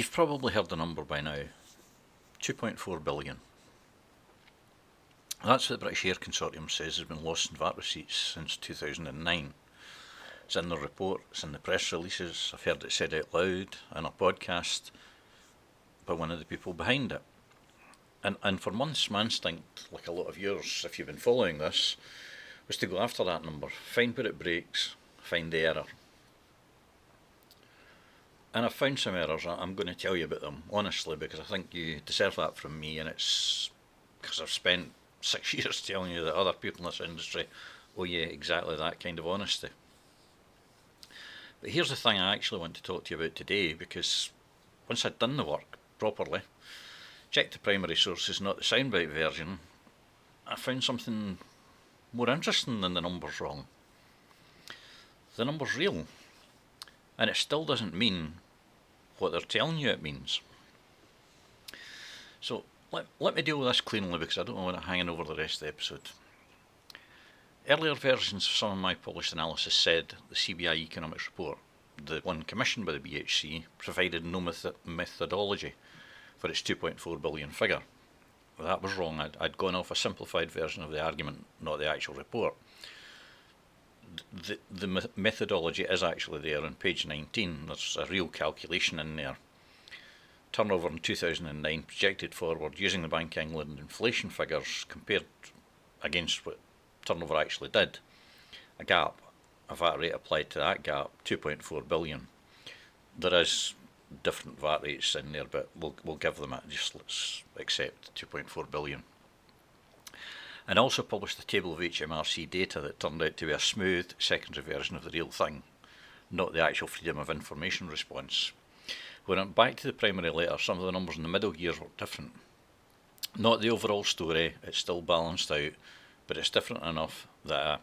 You've probably heard the number by now, 2.4 billion. That's what the British Air Consortium says has been lost in VAT receipts since 2009. It's in the report, it's in the press releases, I've heard it said out loud in a podcast by one of the people behind it. And for months, my instinct, like a lot of yours, if you've been following this, was to go after that number, find where it breaks, find the error. And I've found some errors. I'm going to tell you about them, honestly, because I think you deserve that from me, and it's because I've spent 6 years telling you that other people in this industry owe you exactly that kind of honesty. But here's the thing I actually want to talk to you about today, because once I'd done the work properly, checked the primary sources, not the soundbite version, I found something more interesting than the numbers wrong. The number's real, and it still doesn't mean what they're telling you it means. So let me deal with this cleanly, because I don't want it hanging over the rest of the episode. Earlier versions of some of my published analysis said the CBI economics report, the one commissioned by the BHC, provided no methodology for its 2.4 billion figure. Well, that was wrong. I'd gone off a simplified version of the argument, not the actual report. The methodology is actually there on page 19. There's a real calculation in there. Turnover in 2009 projected forward using the Bank of England inflation figures compared against what turnover actually did. A gap, a VAT rate applied to that gap, 2.4 billion. There is different VAT rates in there, but we'll give them it. Just let's accept 2.4 billion. And also published a table of HMRC data that turned out to be a smooth secondary version of the real thing, not the actual Freedom of Information response. When I went back to the primary later, some of the numbers in the middle years were different. Not the overall story, it's still balanced out, but it's different enough that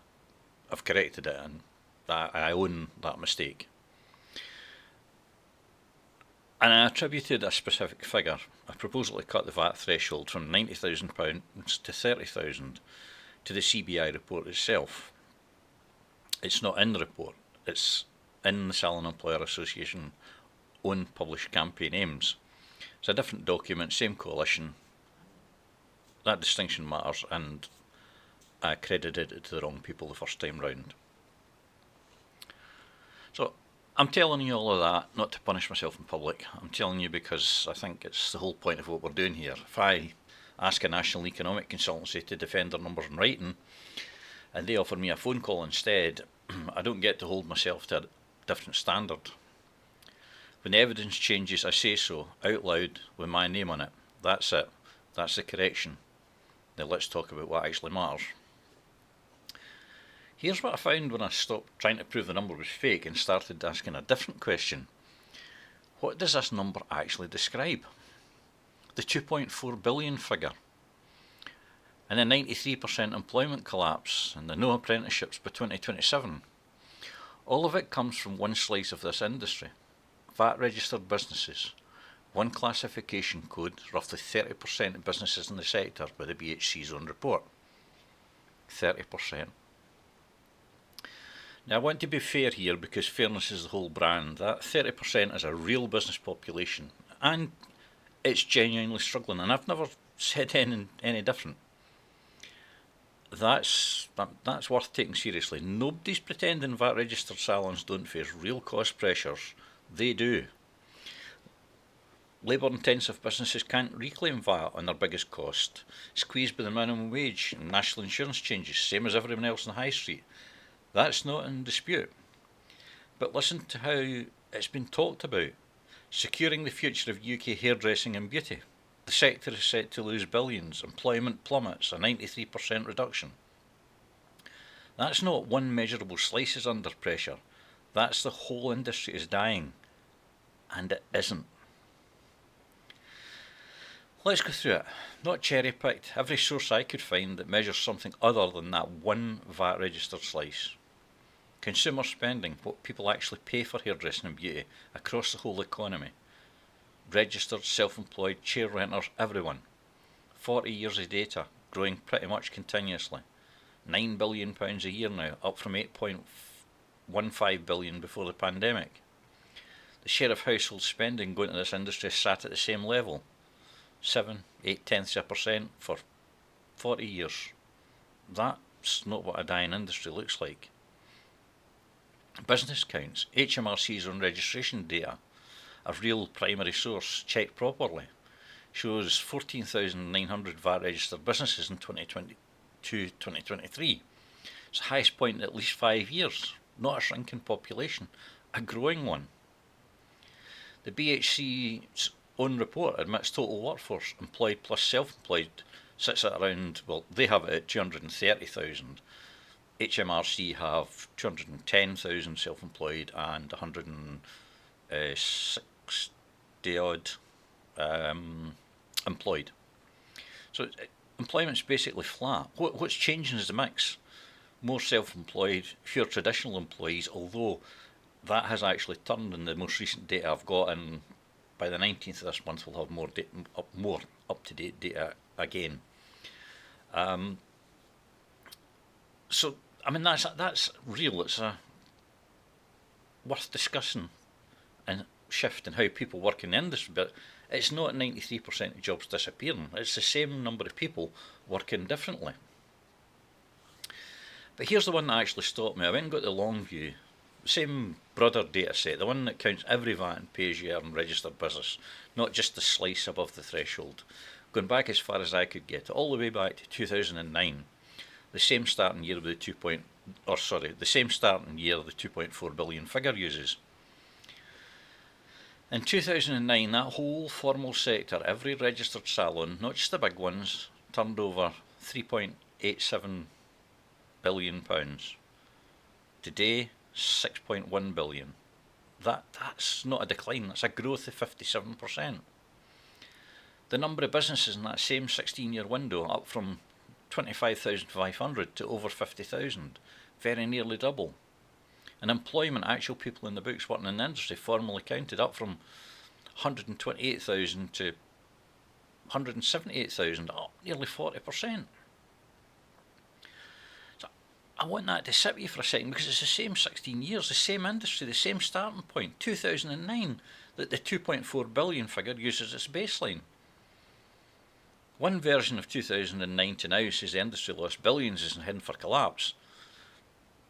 I've corrected it and that I own that mistake. And I attributed a specific figure, a proposal to cut the VAT threshold from £90,000 to £30,000 to the CBI report itself. It's not in the report, it's in the Salon Employer Association own published campaign aims. It's a different document, same coalition. That distinction matters, and I credited it to the wrong people the first time round. So I'm telling you all of that not to punish myself in public. I'm telling you because I think it's the whole point of what we're doing here. If I ask a national economic consultancy to defend their numbers in writing, and they offer me a phone call instead, I don't get to hold myself to a different standard. When the evidence changes, I say so, out loud, with my name on it. That's it. That's the correction. Now let's talk about what actually matters. Here's what I found when I stopped trying to prove the number was fake and started asking a different question. What does this number actually describe? The 2.4 billion figure, and the 93% employment collapse, and the no apprenticeships by 2027. All of it comes from one slice of this industry. VAT registered businesses, one classification code, roughly 30% of businesses in the sector by the BHC's own report. 30%. Now I want to be fair here, because fairness is the whole brand. That 30% is a real business population, and it's genuinely struggling, and I've never said any different. That's worth taking seriously. Nobody's pretending VAT registered salons don't face real cost pressures. They do. Labour intensive businesses can't reclaim VAT on their biggest cost, squeezed by the minimum wage and national insurance changes, same as everyone else in the high street. That's not in dispute. But listen to how it's been talked about. Securing the future of UK hairdressing and beauty. The sector is set to lose billions. Employment plummets, a 93% reduction. That's not one measurable slice is under pressure. That's the whole industry is dying. And it isn't. Let's go through it. Not cherry picked. Every source I could find that measures something other than that one VAT registered slice. Consumer spending, what people actually pay for hairdressing and beauty across the whole economy. Registered, self-employed, chair renters, everyone. 40 years of data, growing pretty much continuously. £9 billion a year now, up from 8.15 billion before the pandemic. the share of household spending going to this industry sat at the same level, 7, 8/10% for 40 years. That's not what a dying industry looks like. Business counts, HMRC's own registration data, a real primary source checked properly, shows 14,900 VAT registered businesses in 2022-2023. It's the highest point in at least 5 years, not a shrinking population, a growing one. The BHC's own report admits total workforce, employed plus self-employed, sits at around, well, they have it at 230,000. HMRC have 210,000 self-employed and 160 odd employed. So employment's basically flat. What's changing is the mix. More self-employed, fewer traditional employees, although that has actually turned in the most recent data I've got, and by the 19th of this month we'll have more up-to-date data again. So I mean that's real. It's worth discussing and shift in how people work in the industry, but it's not 93% of jobs disappearing. It's the same number of people working differently. But here's the one that actually stopped me. I went and got the long view, same broader data set, the one that counts every VAT and pay-as-you-earn registered business, not just the slice above the threshold. Going back as far as I could get, all the way back to 2009, the same starting year with the 2.4 billion figure uses. In 2009, that whole formal sector, every registered salon, not just the big ones, turned over £3.87 billion. Today, 6.1 billion. That's not a decline, that's a growth of 57%. The number of businesses in that same 16-year window up from 25,500 to over 50,000, very nearly double. And employment, actual people in the books working in the industry, formally counted, up from 128,000 to 178,000, up nearly 40%. So I want that to sit with you for a second, because it's the same 16 years, the same industry, the same starting point, 2009, that the 2.4 billion figure uses as baseline. One version of 2009 to now says the industry lost billions and is heading for collapse.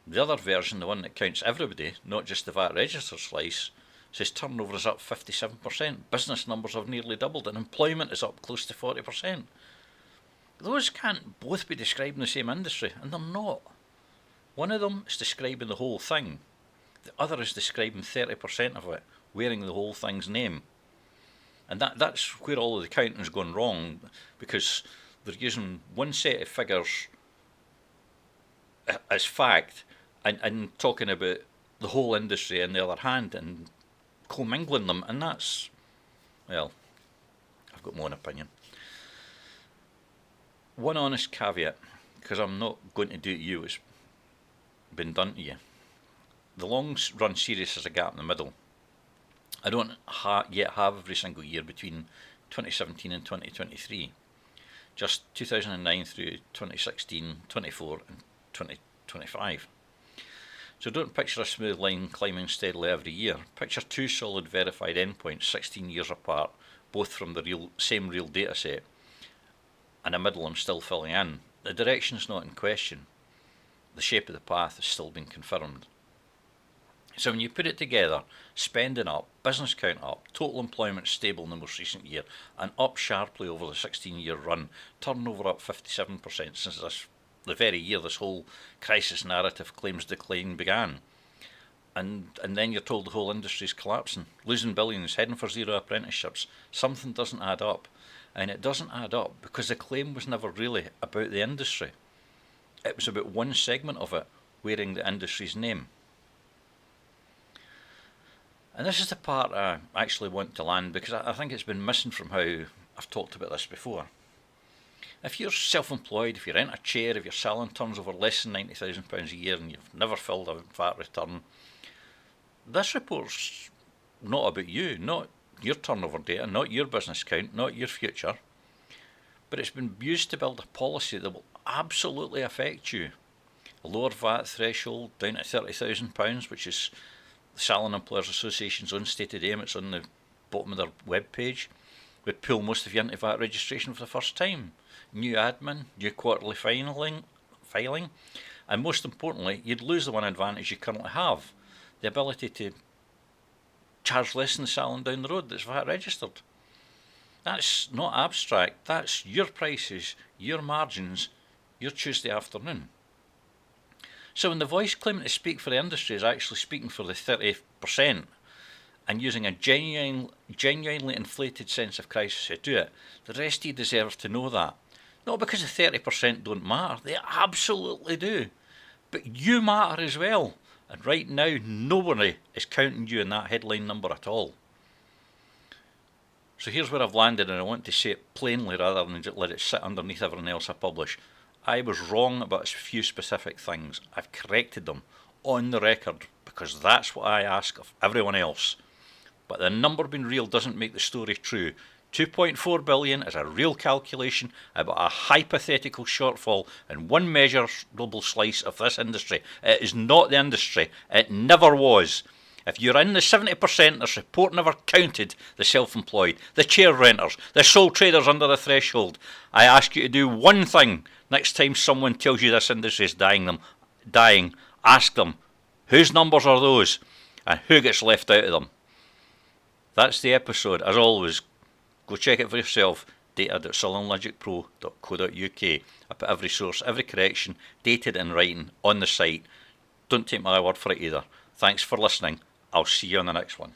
The other version, the one that counts everybody, not just the VAT register slice, says turnover is up 57%, business numbers have nearly doubled, and employment is up close to 40%. Those can't both be describing the same industry, and they're not. One of them is describing the whole thing. The other is describing 30% of it, wearing the whole thing's name. And that's where all of the counting's gone wrong, because they're using one set of figures as fact and talking about the whole industry on the other hand and commingling them, and that's, well, I've got my own opinion. One honest caveat, because I'm not going to do to you what's been done to you. The long run series has a gap in the middle. I don't yet have every single year between 2017 and 2023, just 2009 through 2016, 24 and 2025. So don't picture a smooth line climbing steadily every year. Picture two solid verified endpoints 16 years apart, both from the same real data set, and a middle I'm still filling in. The direction's not in question. The shape of the path has still been confirmed. So when you put it together, spending up, business count up, total employment stable in the most recent year, and up sharply over the 16-year run, turnover up 57% since the very year this whole crisis narrative claims decline began. And then you're told the whole industry's collapsing, losing billions, heading for zero apprenticeships. Something doesn't add up. And it doesn't add up because the claim was never really about the industry. It was about one segment of it wearing the industry's name. And this is the part I actually want to land, because I think it's been missing from how I've talked about this before. If you're self-employed, if you're in a chair, if your salon turns over less than £90,000 a year and you've never filled a VAT return, this report's not about you, not your turnover data, not your business count, not your future, but it's been used to build a policy that will absolutely affect you. A lower VAT threshold down to £30,000, which is the Salon Employers Association's own stated aim, it's on the bottom of their web page, would pull most of you into VAT registration for the first time. New admin, new quarterly filing, and most importantly, you'd lose the one advantage you currently have, the ability to charge less than the salon down the road that's VAT registered. That's not abstract, that's your prices, your margins, your Tuesday afternoon. So when the voice claiming to speak for the industry is actually speaking for the 30% and using a genuinely inflated sense of crisis to do it, the rest of you deserve to know that. Not because the 30% don't matter, they absolutely do. But you matter as well. And right now, nobody is counting you in that headline number at all. So here's where I've landed, and I want to say it plainly rather than just let it sit underneath everything else I publish. I was wrong about a few specific things. I've corrected them on the record because that's what I ask of everyone else. But the number being real doesn't make the story true. 2.4 billion is a real calculation about a hypothetical shortfall in one measurable slice of this industry. It is not the industry. It never was. If you're in the 70%, this report never counted the self-employed, the chair renters, the sole traders under the threshold. I ask you to do one thing next time someone tells you this industry is dying. Ask them, whose numbers are those and who gets left out of them? That's the episode. As always, go check it for yourself. data.sullivanlogicpro.co.uk. I put every source, every correction, dated in writing on the site. Don't take my word for it either. Thanks for listening. I'll see you on the next one.